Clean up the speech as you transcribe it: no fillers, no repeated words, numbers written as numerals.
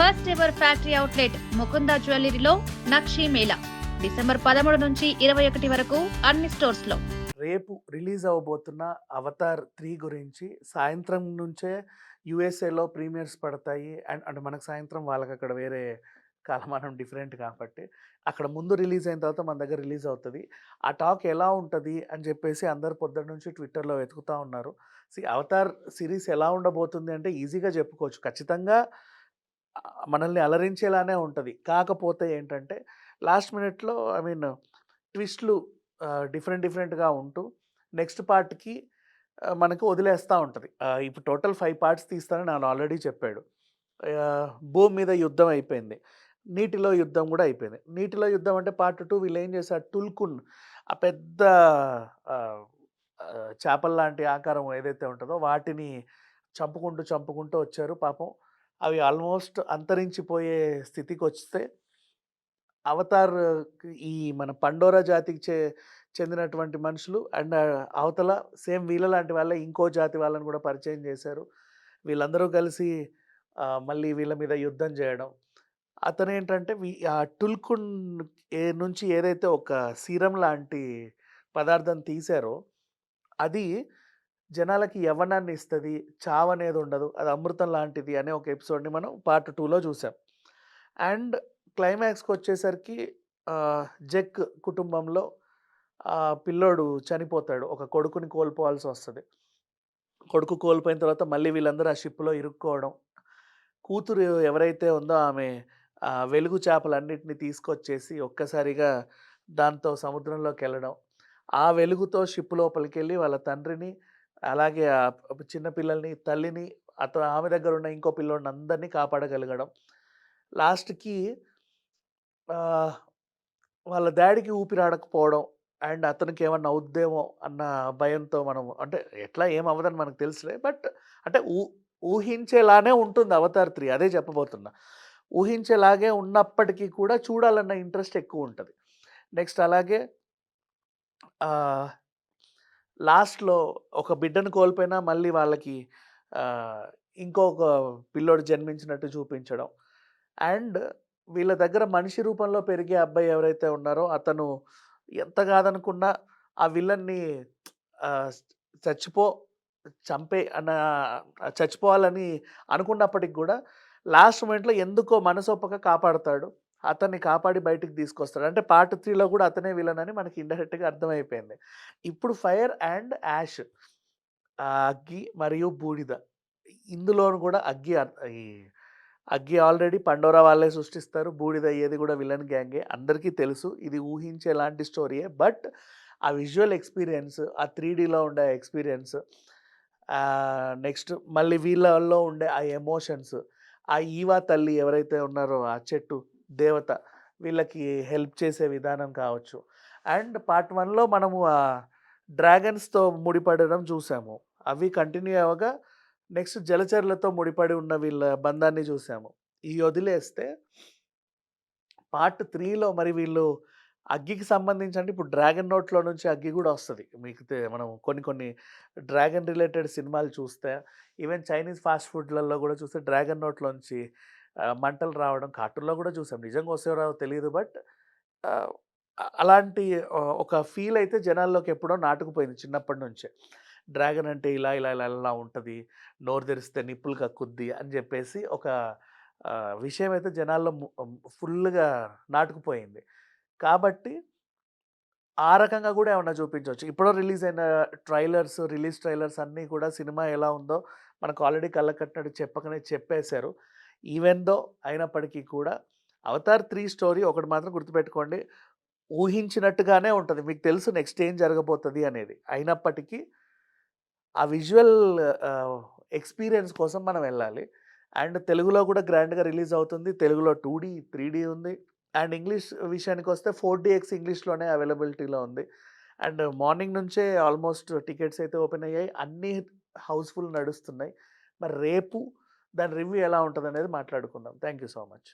First ever factory outlet Mukunda జ్యువెలరీలో Nakshi mela December 13 నుంచి 21 వరకు అన్ని స్టోర్స్ లో. రేపు రిలీజ్ అవ్వబోతున్న అవతార్ 3 గురించి సాయంత్రం నుంచే యూఎస్ఏలో ప్రీమియర్స్ పడతాయి. అండ్ అంటే మనకు సాయంత్రం, వాళ్ళకి అక్కడ వేరే కాలమానం డిఫరెంట్ కాబట్టి అక్కడ ముందు రిలీజ్ అయిన తర్వాత మన దగ్గర రిలీజ్ అవుతుంది. ఆ టాక్ ఎలా ఉంటుంది అని చెప్పేసి అందరు పొద్దున్న నుంచి ట్విట్టర్లో వెతుకుతూ ఉన్నారు. అవతార్ సిరీస్ ఎలా ఉండబోతుంది అంటే ఈజీగా చెప్పుకోవచ్చు, ఖచ్చితంగా మనల్ని అలరించేలానే ఉంటుంది. కాకపోతే ఏంటంటే లాస్ట్ మినిట్లో ట్విస్ట్లు డిఫరెంట్‌గా ఉంటూ నెక్స్ట్ పార్ట్‌కి మనకు వదిలేస్తా ఉంటది. ఇప్పుడు టోటల్ 5 పార్ట్స్ తీస్తానని ఆయన ఆల్రెడీ చెప్పాడు. భూమి మీద యుద్ధం అయిపోయింది. నీటిలో యుద్ధం గూడా అయిపోయింది. నీటిలో యుద్ధం అంటే పార్ట్ 2 వీళ్ళేం చేశారు, టుల్కున్ ఆ పెద్ద ఆహ్, చేపల్లాంటి ఆకారం ఏదైతే ఉంటదో వాటిని చంపుకుంటూ వచ్చారు పాపం. అవి ఆల్మోస్ట్ అంతరించిపోయే స్థితికొస్తే అవతార్ ఈ మన పండోరా జాతికి చెందినటువంటి మనుషులు అండ్ అవతల సేమ్ వీళ్ళలాంటి వాళ్ళే ఇంకో జాతి వాళ్ళని కూడా పరిచయం చేశారు. వీళ్ళందరూ కలిసి మళ్ళీ వీళ్ళ మీద యుద్ధం చేయడం. అతనేంటంటే ఆ టుల్కున్ నుంచి ఏదైతే ఒక సీరం లాంటి పదార్థం తీశారో అది జనాలకి యవ్వనాన్ని ఇస్తది. చావనేది ఉండదు. అది అమృతం లాంటిది అనే ఒక ఎపిసోడ్‌ని మనం పార్ట్ 2లో చూసాం. అండ్ క్లైమాక్స్‌కొచ్చేసరికి జెక్ కుటుంబంలో పిల్లోడు చనిపోతాడు. ఒక కొడుకుని కోల్పోవాల్సొస్తది. కొడుకు కోల్పోయిన తర్వాత మళ్ళీ వీళ్ళందరూ ఆ షిప్‌లో ఇరుక్కోవడం. కూతురు ఎవరైతే ఉందో ఆమె వెలుగు చేపలన్నిటిని తీసుకొచ్చేసి ఒక్కసారిగా దాంతో సముద్రంలోకెళ్ళడం. ఆ వెలుగుతో షిప్ లోపలికెళ్ళి వాళ్ళ తండ్రిని, అలాగే చిన్న పిల్లల్ని, తల్లిని, ఆమె దగ్గరున్న ఇంకో పిల్లోడిని అందరిని కాపాడగలగడం. లాస్ట్‌కి ఆహ్, వాళ్ళ డ్యాడీకి ఊపిరాడకపోవడం అండ్ అతనికేమన్నా అవుద్దేమో అన్న భయంతో మనం అంటే ఎట్లా ఏమవ్వదని మనకు తెలుసులే. బట్ అంటే ఊహించేలానే ఉంటుంది 'అవతార్ 3' అదే చెప్పబోతున్నా. ఊహించేలాగే ఉన్నప్పటికీ కూడా చూడాలన్న ఇంట్రెస్ట్ ఎక్కువుంటది. నెక్స్ట్ అలాగే ఆహ్, లాస్ట్‌లో ఒక బిడ్డను కోల్పోయినా మళ్ళీ వాళ్ళకి ఆహ్, ఇంకొక పిల్లోడు జన్మించినట్టు చూపించడం. అండ్ వీళ్ళ దగ్గర మనిషి రూపంలో పెరిగే అబ్బాయి ఎవరైతే ఉన్నారో అతను ఎంత కాదనుకున్నా ఆ విలన్ని ఆహ్, చచ్చిపో చంపేయి అన్న చచ్చిపోవాలని అనుకున్నప్పటికి గూడా లాస్ట్ మొమెంట్‌లో ఎందుకో మనసొప్పక కాపాడతాడు. అతన్ని కాపాడి బయటికి తీసుకొస్తాడు. అంటే పార్ట్ 3లో గూడా అతనే విలన్ అని మనకి ఇండైరెక్ట్‌గా అర్థమైపోయింది. ఇప్పుడు ఫైర్ అండ్ యాష్, అగ్గి మరియు బూడిద. ఇందులోను గూడా ఈ అగ్గి ఆల్రెడీ పండోరా వాళ్ళే సృష్టిస్తారు. బూడిద అయ్యేది గూడా విలన్ గ్యాంగే. అందరికీ తెలుసు. ఇది ఊహించేలాంటి స్టోరీయే. బట్ ఆ విజువల్ ఎక్స్‌పీరియన్స్, ఆ 3డీలో ఉండే ఎక్స్‌పీరియన్స్, నెక్స్ట్ మళ్ళీ వీళ్ళలో ఉండే ఆ ఎమోషన్స్, ఆ ఈవా తల్లి ఎవరైతే ఉన్నారో ఆ చెట్టు దేవత, వీళ్ళకి హెల్ప్ చేసే విధానం కావచ్చు. అండ్ పార్ట్ 1లో మనము డ్రాగన్స్‌తో ముడిపడడం చూసాము. అవి కంటిన్యూ అవ్వగా నెక్స్ట్ జలచరులతో ముడిపడి ఉన్న వీళ్ళ బంధాన్ని చూసాము. ఇయి వదిలేస్తే పార్ట్ 3లో మరి వీళ్ళు అగ్గికి సంబంధించి అంటే ఇప్పుడు 'డ్రాగన్ నోట్‌లో' నుంచి అగ్గి గూడా వస్తది. మీకు మనం కొన్ని డ్రాగన్ రిలేటెడ్ సినిమాలు చూస్తే ఈవెన్ చైనీస్ ఫాస్ట్ ఫుడ్‌లలో గూడా చూస్తే 'డ్రాగన్ నోట్‌లోంచి' మంటలు రావడం కార్టూన్‌లో గూడా చూసాం. నిజంగా వస్తాయో రావో తెలీదు. బట్ ఆహ్, అలాంటి ఒక ఫీల్ అయితే జనాల్లోకి ఎప్పుడో నాటుకుపోయింది చిన్నప్పటి నుంచే. డ్రాగన్ అంటే ఇలా ఉంటది. నోరు తెరిస్తే నిప్పులు కక్కుద్ది అని జెప్పేసి ఒక విషయం అయితే జనాల్లో ఫుల్లుగా నాటుకుపోయింది. కాబట్టి ఆ రకంగా గూడా ఏమన్నా చూపించొచ్చు. ఇప్పుడో రిలీజ్ అయిన రిలీజ్ ట్రైలర్స్ అన్నీ కూడా సినిమా ఎలా ఉందో మనకు ఆల్రెడీ కళ్ళకు కట్టినట్టు చెప్పకనే చెప్పేశారు. ఈవెన్ దో అయినప్పటికీ కూడా 'అవతార్ 3' స్టోరీ ఒకటి మాత్రం గుర్తుపెట్టుకోండి. ఊహించినట్టుగానే ఉంటది. మీకు తెలుసు నెక్స్ట్ ఏం జరగబోతది అనేది. అయినప్పటికీ ఆ విజువల్ ఆహ్, ఎక్స్‌పీరియన్స్ కోసం మనం వెళ్ళాలి. అండ్ తెలుగులో కూడా గ్రాండ్‌గా రిలీజ్ అవుతుంది. తెలుగులో 2డీ, 3డీ ఉంది. అండ్ ఇంగ్లీష్ విషయానికొస్తే 4డీఎక్స్ ఇంగ్లీష్‌లోనే అవైలబిలిటీలో ఉంది. అండ్ మార్నింగ్ నుంచే ఆల్మోస్ట్ టికెట్స్ అయితే ఓపెన్ అయ్యాయి. అన్నీ హౌస్‌ఫుల్ నడుస్తున్నాయి. మరి రేపు దాని రివ్యూ ఎలా ఉంటదనేది మాట్లాడుకుందాం. Thank you so much.